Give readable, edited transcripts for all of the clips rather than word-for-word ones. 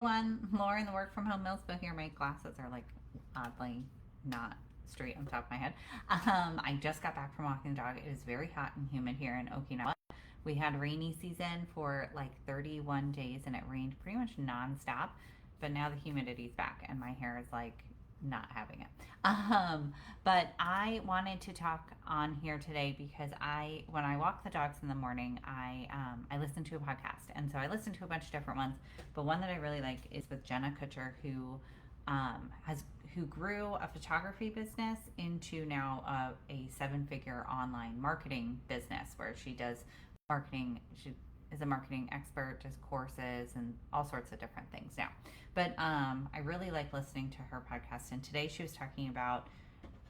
One, Lauren, the work from home Milspo here. My glasses are like oddly not straight on top of my head. I just got back from walking the dog. It is very hot and humid here in Okinawa. We had rainy season for like 31 days and it rained pretty much nonstop. But now the humidity's back and my hair is like not having it. But I wanted to talk on here today because when I walk the dogs in the morning, I listen to a podcast, and so I listen to a bunch of different ones. But one that I really like is with Jenna Kutcher, who grew a photography business into now a 7-figure online marketing business where she does marketing. She is a marketing expert, does courses and all sorts of different things now. But I really like listening to her podcast. And today she was talking about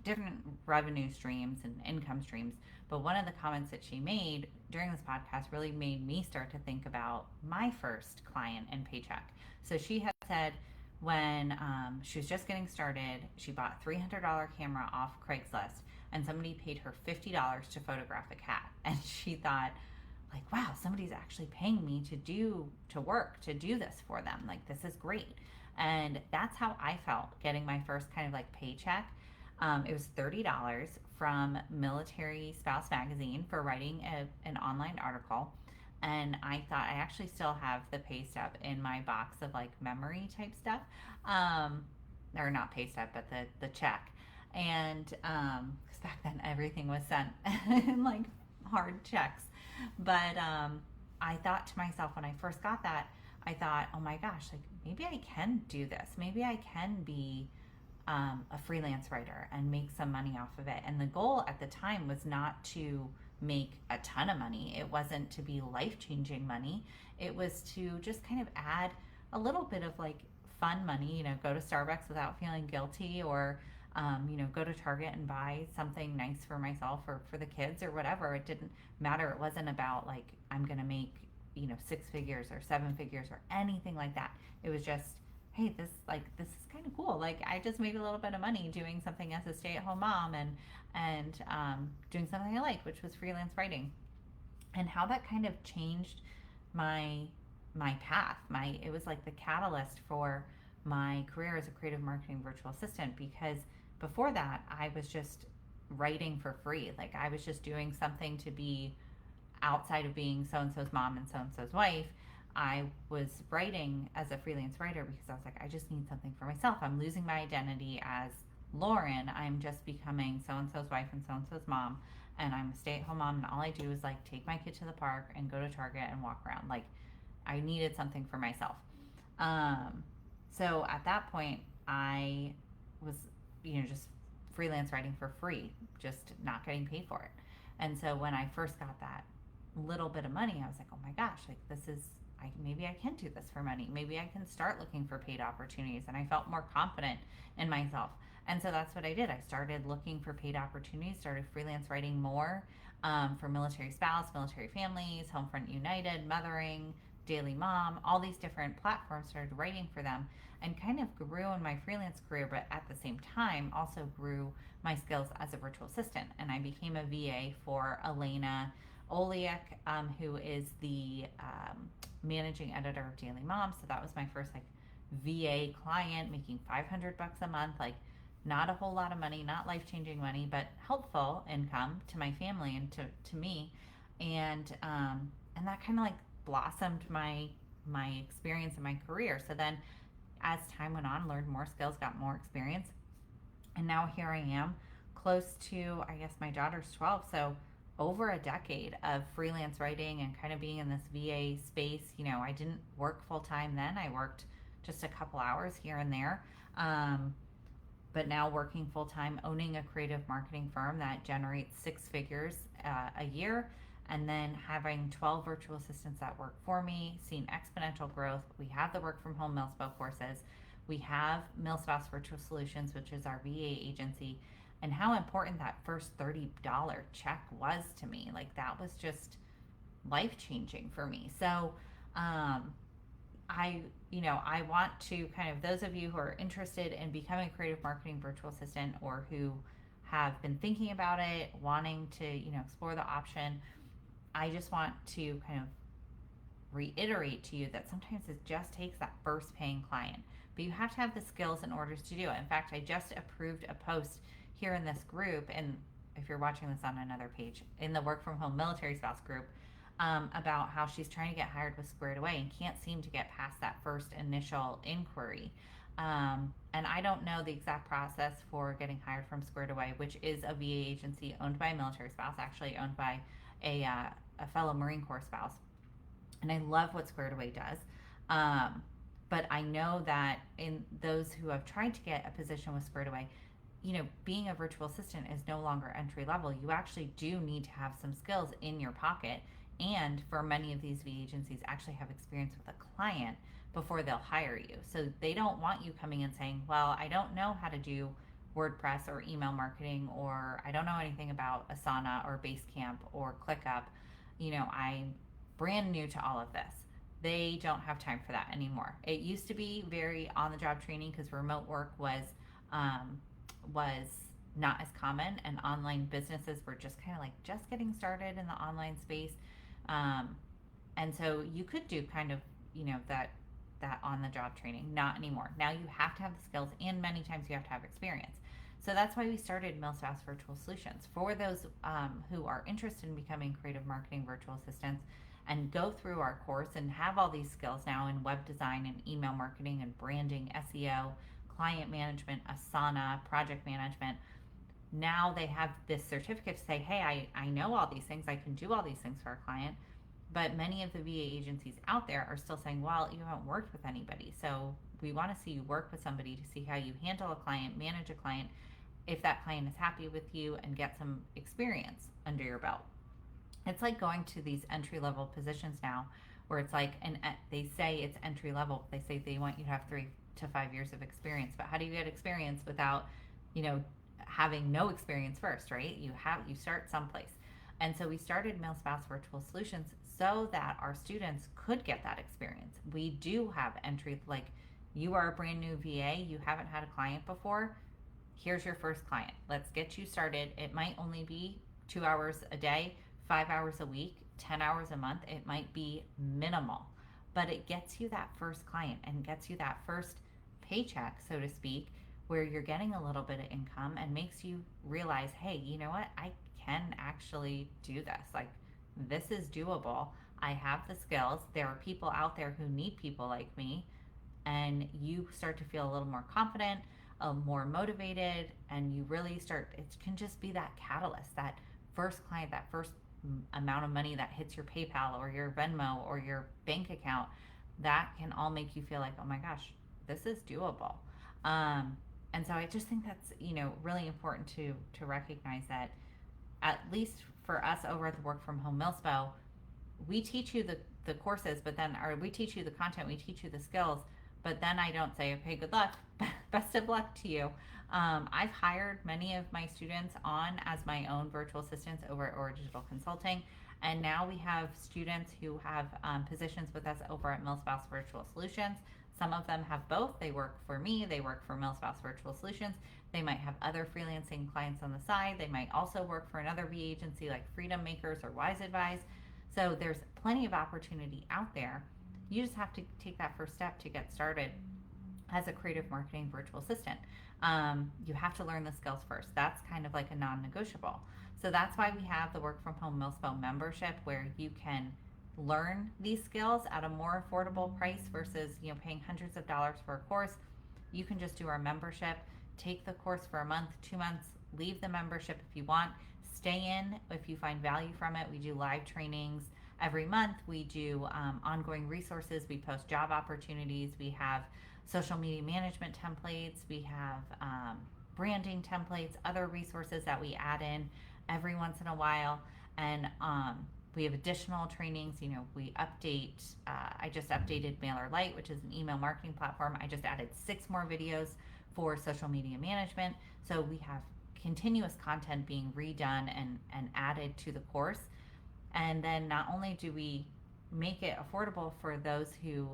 different revenue streams and income streams. But one of the comments that she made during this podcast really made me start to think about my first client in Paycheck. So she had said when she was just getting started, she bought a $300 camera off Craigslist and somebody paid her $50 to photograph a cat. And she thought, like, wow, somebody's actually paying me to do this for them. Like, this is great. And that's how I felt getting my first kind of like paycheck. It was $30 from Milspouse magazine for writing an online article. And I thought I actually still have the pay stub in my box of like memory type stuff. Or not pay stub, but the check. And because back then everything was sent in like hard checks. But I thought to myself when I first got that, I thought, oh my gosh, like maybe I can do this. Maybe I can be a freelance writer and make some money off of it. And the goal at the time was not to make a ton of money. It wasn't to be life-changing money. It was to just kind of add a little bit of like fun money, go to Starbucks without feeling guilty, or go to Target and buy something nice for myself or for the kids or whatever. It didn't matter. It wasn't about like, I'm going to make, 6 figures or 7 figures or anything like that. It was just, hey, this is kind of cool. Like I just made a little bit of money doing something as a stay-at-home mom and doing something I like, which was freelance writing. And how that kind of changed my path. It was like the catalyst for my career as a creative marketing virtual assistant, because before that I was just writing for free. Like I was just doing something to be outside of being so and so's mom and so and so's wife. I was writing as a freelance writer because I was like, I just need something for myself. I'm losing my identity as Lauren. I'm just becoming so and so's wife and so and so's mom, and I'm a stay-at-home mom, and all I do is like take my kid to the park and go to Target and walk around. Like I needed something for myself. So at that point, I was, just freelance writing for free, just not getting paid for it. And so when I first got that little bit of money, I was like, oh my gosh, like maybe I can do this for money. Maybe I can start looking for paid opportunities. And I felt more confident in myself. And so that's what I did. I started looking for paid opportunities, started freelance writing more for military spouse, military families, Homefront United, Mothering, Daily Mom, all these different platforms, started writing for them and kind of grew in my freelance career, but at the same time also grew my skills as a virtual assistant. And I became a VA for Elena Oliak, who is the managing editor of Daily Mom. So that was my first like VA client, making $500 a month, like not a whole lot of money, not life-changing money, but helpful income to my family and to me. And that kind of like blossomed my experience in my career. So then as time went on, learned more skills, got more experience. And now here I am, close to, I guess my daughter's 12. So over a decade of freelance writing and kind of being in this VA space. I didn't work full time then. I worked just a couple hours here and there. But now working full time, owning a creative marketing firm that generates 6 figures a year, and then having 12 virtual assistants that work for me, seeing exponential growth. We have the work from home Milspo courses. We have Milspouse Virtual Solutions, which is our VA agency, and how important that first $30 check was to me. Like that was just life changing for me. So I want to kind of, those of you who are interested in becoming a creative marketing virtual assistant, or who have been thinking about it, wanting to, explore the option, I just want to kind of reiterate to you that sometimes it just takes that first paying client, but you have to have the skills in order to do it. In fact, I just approved a post here in this group, and if you're watching this on another page, in the work from home military spouse group, about how she's trying to get hired with Squared Away and can't seem to get past that first initial inquiry. And I don't know the exact process for getting hired from Squared Away, which is a VA agency owned by a military spouse, actually owned by a fellow Marine Corps spouse. And I love what Squared Away does. But I know that in those who have tried to get a position with Squared Away, being a virtual assistant is no longer entry level. You actually do need to have some skills in your pocket. And for many of these VA agencies, actually have experience with a client before they'll hire you. So they don't want you coming and saying, well, I don't know how to do WordPress or email marketing, or I don't know anything about Asana or Basecamp or ClickUp. I'm brand new to all of this. They don't have time for that anymore. It used to be very on-the-job training because remote work was not as common, and online businesses were just kind of like just getting started in the online space. And so you could do kind of, that on-the-job training. Not anymore. Now you have to have the skills, and many times you have to have experience. So that's why we started Milspouse Virtual Solutions. For those who are interested in becoming creative marketing virtual assistants and go through our course and have all these skills now in web design and email marketing and branding, SEO, client management, Asana, project management. Now they have this certificate to say, hey, I know all these things. I can do all these things for a client. But many of the VA agencies out there are still saying, well, you haven't worked with anybody. So we want to see you work with somebody to see how you handle a client, manage a client, if that client is happy with you, and get some experience under your belt. It's like going to these entry-level positions now where it's like, and they say it's entry-level. They say they want you to have 3 to 5 years of experience. But how do you get experience without, having no experience first, right? You start someplace. And so we started Milspouse Virtual Solutions so that our students could get that experience. We do have entry, like you are a brand new VA, you haven't had a client before, here's your first client. Let's get you started. It might only be 2 hours a day, 5 hours a week, 10 hours a month. It might be minimal, but it gets you that first client and gets you that first paycheck, so to speak, where you're getting a little bit of income and makes you realize, hey, you know what? I can actually do this. Like, this is doable. I have the skills. There are people out there who need people like me. And you start to feel a little more confident, more motivated, and you really start, it can just be that catalyst, that first client, that first amount of money that hits your PayPal or your Venmo or your bank account. That can all make you feel like, oh my gosh, this is doable. And so I just think that's, really important to recognize that, at least for us over at the Work From Home Milspo, we teach you the courses, but then, or we teach you the content, we teach you the skills, but then I don't say, okay, good luck, best of luck to you. I've hired many of my students on as my own virtual assistants over at Or Digital Consulting, and now we have students who have positions with us over at Milspouse Virtual Solutions. Some of them have both. They work for me, they work for Milspouse Virtual Solutions. They might have other freelancing clients on the side. They might also work for another VA agency like Freedom Makers or Wise Advise. So there's plenty of opportunity out there. You just have to take that first step to get started as a creative marketing virtual assistant. You have to learn the skills first. That's kind of like a non-negotiable. So that's why we have the Work From Home Milspo membership, where you can learn these skills at a more affordable price versus paying hundreds of dollars for a course. You can just do our membership, take the course for a month, 2 months, leave the membership if you want, stay in if you find value from it. We do live trainings every month. We do ongoing resources. We post job opportunities. We have social media management templates. We have branding templates, other resources that we add in every once in a while. And we have additional trainings. We update, I just updated MailerLite, which is an email marketing platform. I just added 6 more videos for social media management. So we have continuous content being redone and added to the course. And then not only do we make it affordable for those who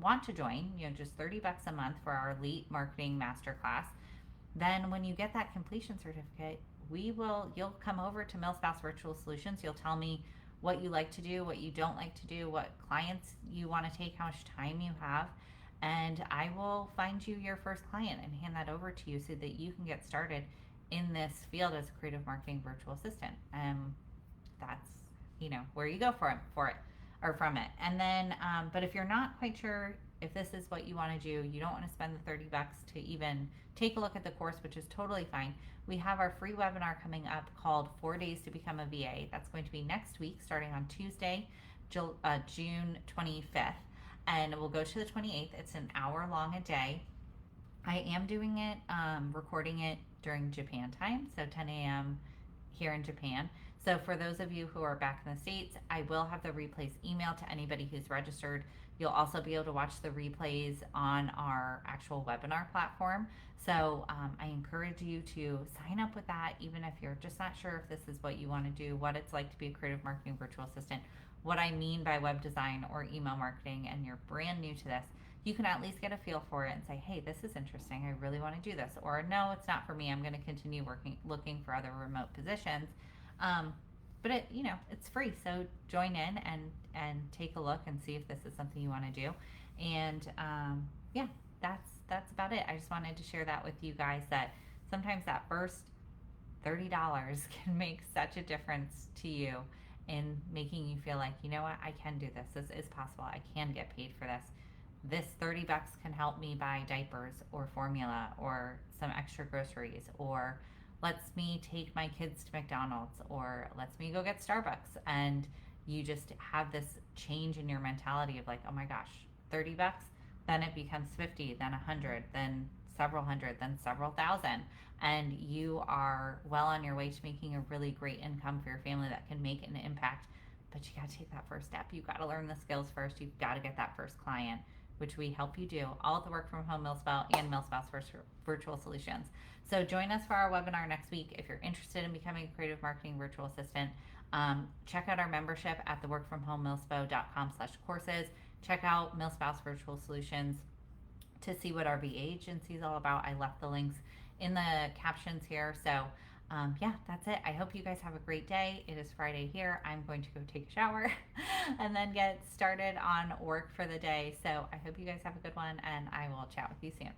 want to join, just $30 a month for our Elite Marketing Masterclass. Then when you get that completion certificate, you'll come over to Milspouse Virtual Solutions. You'll tell me what you like to do, what you don't like to do, what clients you want to take, how much time you have. And I will find you your first client and hand that over to you so that you can get started in this field as a creative marketing virtual assistant. That's, where you go for it or from it. And then, but if you're not quite sure if this is what you want to do, you don't want to spend the $30 to even take a look at the course, which is totally fine. We have our free webinar coming up called 4 Days to Become a VA. That's going to be next week, starting on Tuesday, June 25th. And we'll go to the 28th. It's an hour long a day. I am doing it, recording it during Japan time, so 10 a.m. here in Japan. So for those of you who are back in the States, I will have the replays emailed to anybody who's registered. You'll also be able to watch the replays on our actual webinar platform. So I encourage you to sign up with that, even if you're just not sure if this is what you want to do, what it's like to be a creative marketing virtual assistant, what I mean by web design or email marketing, and you're brand new to this. You can at least get a feel for it and say, hey, this is interesting. I really want to do this. Or no, it's not for me. I'm going to continue looking for other remote positions. But it's free. So join in and take a look and see if this is something you want to do. And yeah, that's about it. I just wanted to share that with you guys, that sometimes that first $30 can make such a difference to you in making you feel like, you know what, I can do this. This is possible. I can get paid for this. This $30 can help me buy diapers or formula or some extra groceries, or lets me take my kids to McDonald's, or lets me go get Starbucks. And you just have this change in your mentality of like, oh my gosh, $30, then it becomes 50, then 100, then several hundred, then several thousand. And you are well on your way to making a really great income for your family that can make an impact. But you got to take that first step. You've got to learn the skills first. You've got to get that first client, which we help you do all at the Work From Home Milspo and Milspouse Virtual Solutions. So join us for our webinar next week. If you're interested in becoming a creative marketing virtual assistant, check out our membership at the workfromhomemilspo.com/courses. Check out Milspouse Virtual Solutions to see what our VA agency is all about. I left the links in the captions here. So yeah, that's it. I hope you guys have a great day. It is Friday here. I'm going to go take a shower and then get started on work for the day. So I hope you guys have a good one, and I will chat with you soon.